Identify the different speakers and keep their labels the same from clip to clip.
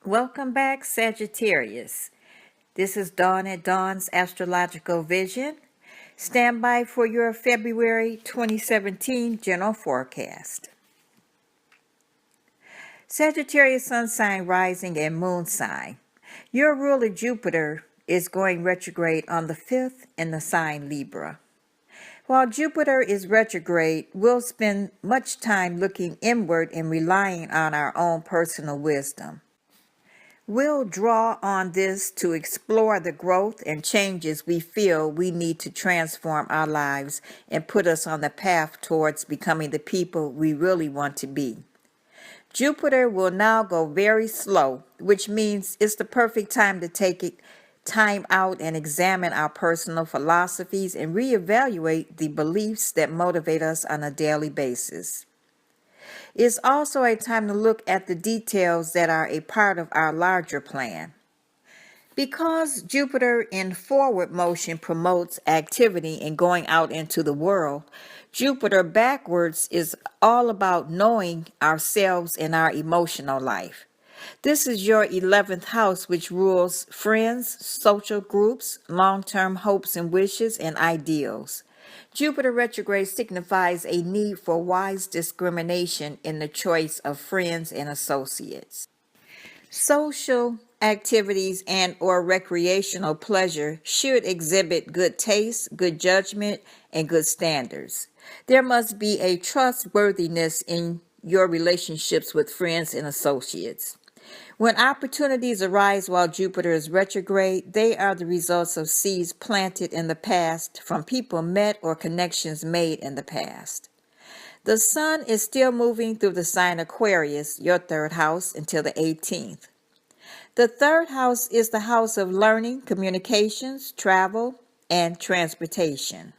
Speaker 1: Welcome back, Sagittarius. This is Dawn at Dawn's Astrological Vision. Stand by for your February 2017 general forecast. Sagittarius sun sign, rising, and moon sign. Your ruler Jupiter is going retrograde on the 5th in the sign Libra. While Jupiter is retrograde, we'll spend much time looking inward and relying on our own personal wisdom. We'll draw on this to explore the growth and changes we feel we need to transform our lives and put us on the path towards becoming the people we really want to be. Jupiter will now go very slow, which means it's the perfect time to take time out and examine our personal philosophies and reevaluate the beliefs that motivate us on a daily basis. It's also a time to look at the details that are a part of our larger plan. Because Jupiter in forward motion promotes activity and going out into the world, Jupiter backwards is all about knowing ourselves and our emotional life. This is your 11th house, which rules friends, social groups, long-term hopes and wishes, and ideals. Jupiter retrograde signifies a need for wise discrimination in the choice of friends and associates. Social activities and or recreational pleasure should exhibit good taste, good judgment, and good standards. There must be a trustworthiness in your relationships with friends and associates. When opportunities arise while Jupiter is retrograde, they are the results of seeds planted in the past from people met or connections made in the past. The sun is still moving through the sign Aquarius, your third house, until the 18th. The third house is the house of learning, communications, travel, and transportation.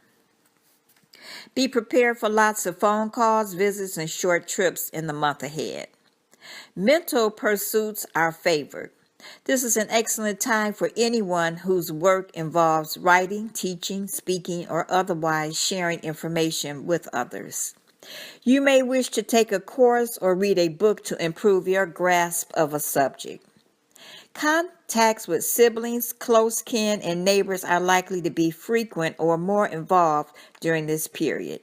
Speaker 1: Be prepared for lots of phone calls, visits, and short trips in the month ahead. Mental pursuits are favored. This is an excellent time for anyone whose work involves writing, teaching, speaking, or otherwise sharing information with others. You may wish to take a course or read a book to improve your grasp of a subject. Contacts with siblings, close kin, and neighbors are likely to be frequent or more involved during this period.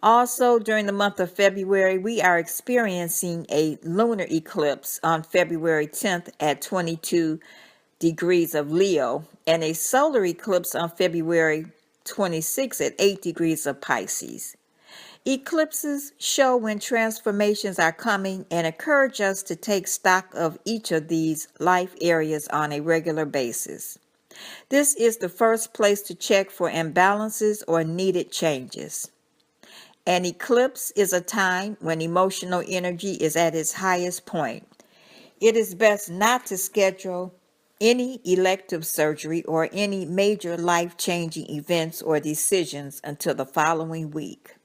Speaker 1: Also, during the month of February, we are experiencing a lunar eclipse on February 10th at 22 degrees of Leo and a solar eclipse on February 26th at 8 degrees of Pisces. Eclipses show when transformations are coming and encourage us to take stock of each of these life areas on a regular basis. This is the first place to check for imbalances or needed changes. An eclipse is a time when emotional energy is at its highest point. It is best not to schedule any elective surgery or any major life-changing events or decisions until the following week.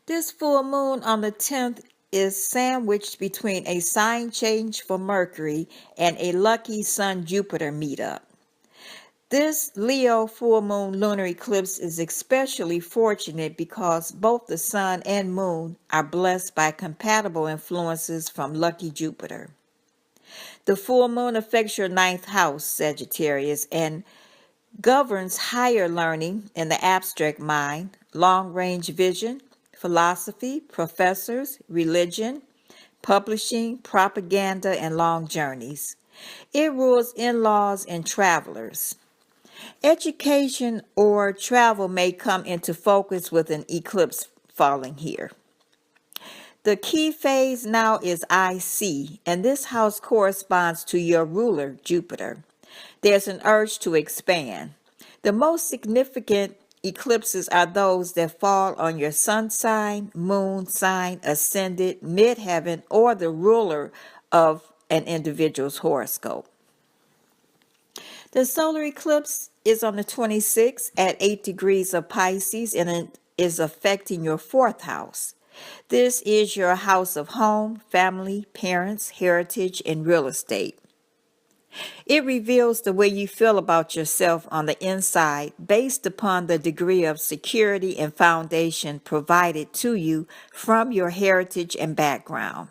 Speaker 1: This full moon on the 10th is sandwiched between a sign change for Mercury and a lucky Sun-Jupiter meetup. This Leo full moon lunar eclipse is especially fortunate because both the sun and moon are blessed by compatible influences from lucky Jupiter. The full moon affects your 9th house, Sagittarius, and governs higher learning in the abstract mind, long-range vision, philosophy, professors, religion, publishing, propaganda, and long journeys. It rules in-laws and travelers. Education or travel may come into focus with an eclipse falling here. The key phase now is IC, and this house corresponds to your ruler, Jupiter. There's an urge to expand. The most significant eclipses are those that fall on your sun sign, moon sign, ascendant, midheaven, or the ruler of an individual's horoscope. The solar eclipse is on the 26th at 8 degrees of Pisces, and it is affecting your 4th house. This is your house of home, family, parents, heritage, and real estate. It reveals the way you feel about yourself on the inside based upon the degree of security and foundation provided to you from your heritage and background.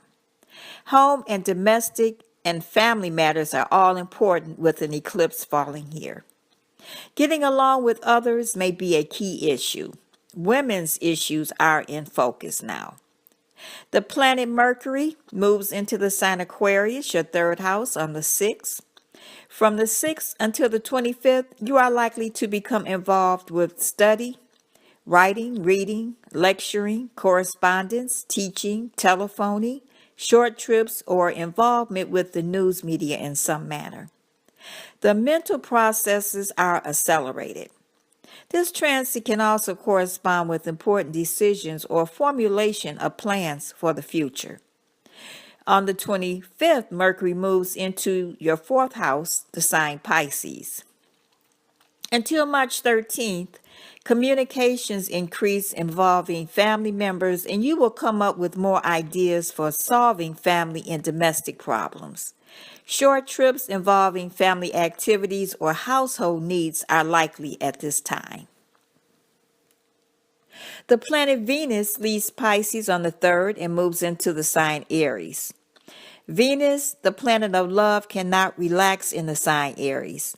Speaker 1: Home and domestic and family matters are all important with an eclipse falling here. Getting along with others may be a key issue. Women's issues are in focus now. The planet Mercury moves into the sign Aquarius, your third house, on the 6th. From the 6th until the 25th, you are likely to become involved with study, writing, reading, lecturing, correspondence, teaching, telephoning, short trips, or involvement with the news media in some manner. The mental processes are accelerated. This transit can also correspond with important decisions or formulation of plans for the future. On the 25th, Mercury moves into your fourth house, the sign Pisces. Until March 13th, communications increase involving family members, and you will come up with more ideas for solving family and domestic problems. Short trips involving family activities or household needs are likely at this time. The planet Venus leaves Pisces on the 3rd and moves into the sign Aries. Venus, the planet of love, cannot relax in the sign Aries.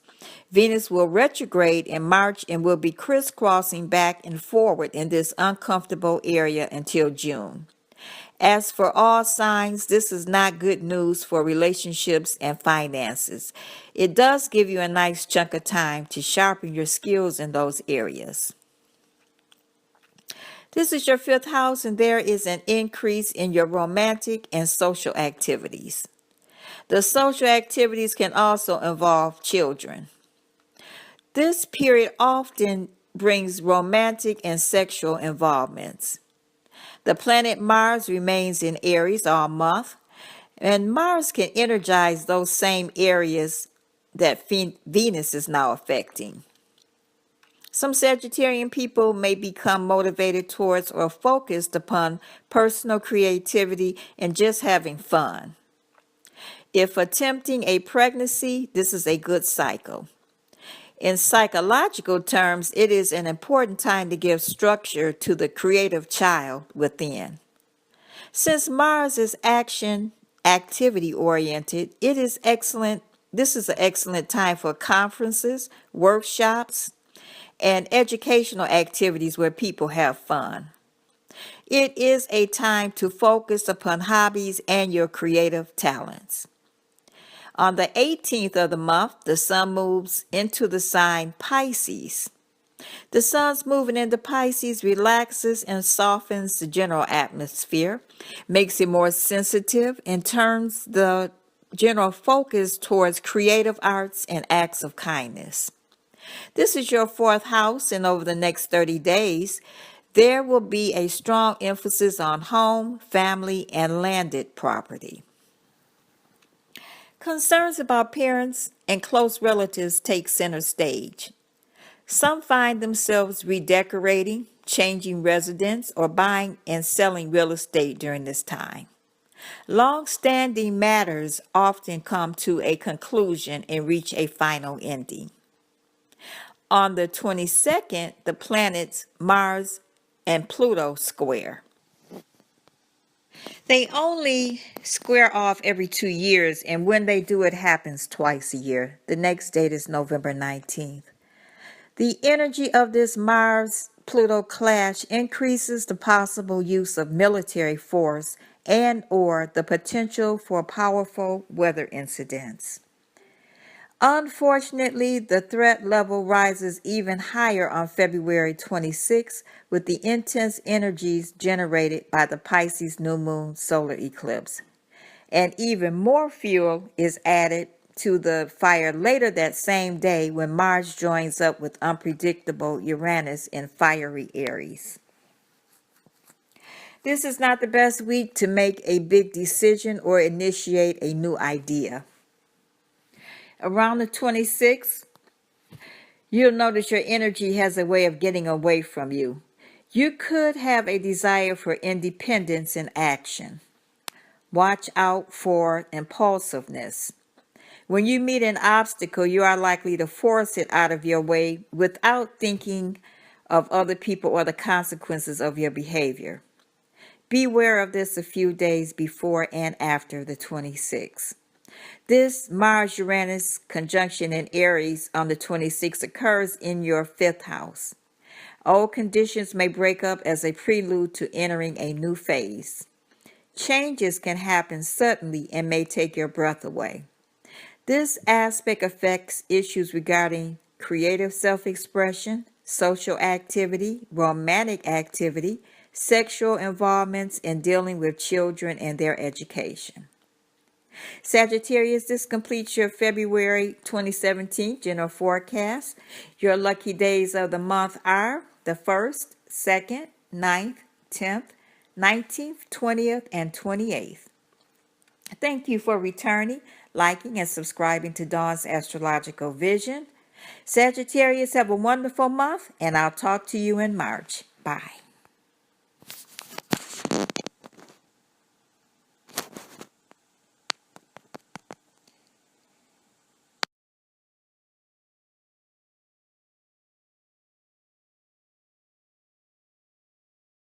Speaker 1: Venus will retrograde in March and will be crisscrossing back and forward in this uncomfortable area until June. As for all signs, this is not good news for relationships and finances. It does give you a nice chunk of time to sharpen your skills in those areas. This is your fifth house, and there is an increase in your romantic and social activities. The social activities can also involve children. This period often brings romantic and sexual involvements. The planet Mars remains in Aries all month, and Mars can energize those same areas that Venus is now affecting. Some Sagittarian people may become motivated towards or focused upon personal creativity and just having fun. If attempting a pregnancy, this is a good cycle. In psychological terms, it is an important time to give structure to the creative child within. Since Mars is activity oriented, this is an excellent time for conferences, workshops, and educational activities where people have fun. It is a time to focus upon hobbies and your creative talents. On the 18th of the month, the sun moves into the sign Pisces. The sun's moving into Pisces relaxes and softens the general atmosphere, makes it more sensitive, and turns the general focus towards creative arts and acts of kindness. This is your fourth house, and over the next 30 days, there will be a strong emphasis on home, family, and landed property. Concerns about parents and close relatives take center stage. Some find themselves redecorating, changing residence, or buying and selling real estate during this time. Long-standing matters often come to a conclusion and reach a final ending. On the 22nd, the planets Mars and Pluto square. They only square off every 2 years, and when they do, it happens twice a year. The next date is November 19th. The energy of this Mars-Pluto clash increases the possible use of military force and or the potential for powerful weather incidents. Unfortunately, the threat level rises even higher on February 26 with the intense energies generated by the Pisces new moon solar eclipse. And even more fuel is added to the fire later that same day when Mars joins up with unpredictable Uranus in fiery Aries. This is not the best week to make a big decision or initiate a new idea. Around the 26th, you'll notice your energy has a way of getting away from you. You could have a desire for independence and action. Watch out for impulsiveness. When you meet an obstacle, you are likely to force it out of your way without thinking of other people or the consequences of your behavior. Beware of this a few days before and after the 26th. This Mars-Uranus conjunction in Aries on the 26th occurs in your 5th house. Old conditions may break up as a prelude to entering a new phase. Changes can happen suddenly and may take your breath away. This aspect affects issues regarding creative self-expression, social activity, romantic activity, sexual involvements, and dealing with children and their education. Sagittarius, this completes your February 2017 general forecast. Your lucky days of the month are the 1st, 2nd, 9th, 10th, 19th, 20th, and 28th. Thank you for returning, liking, and subscribing to Dawn's Astrological Vision. Sagittarius, have a wonderful month, and I'll talk to you in March. Bye.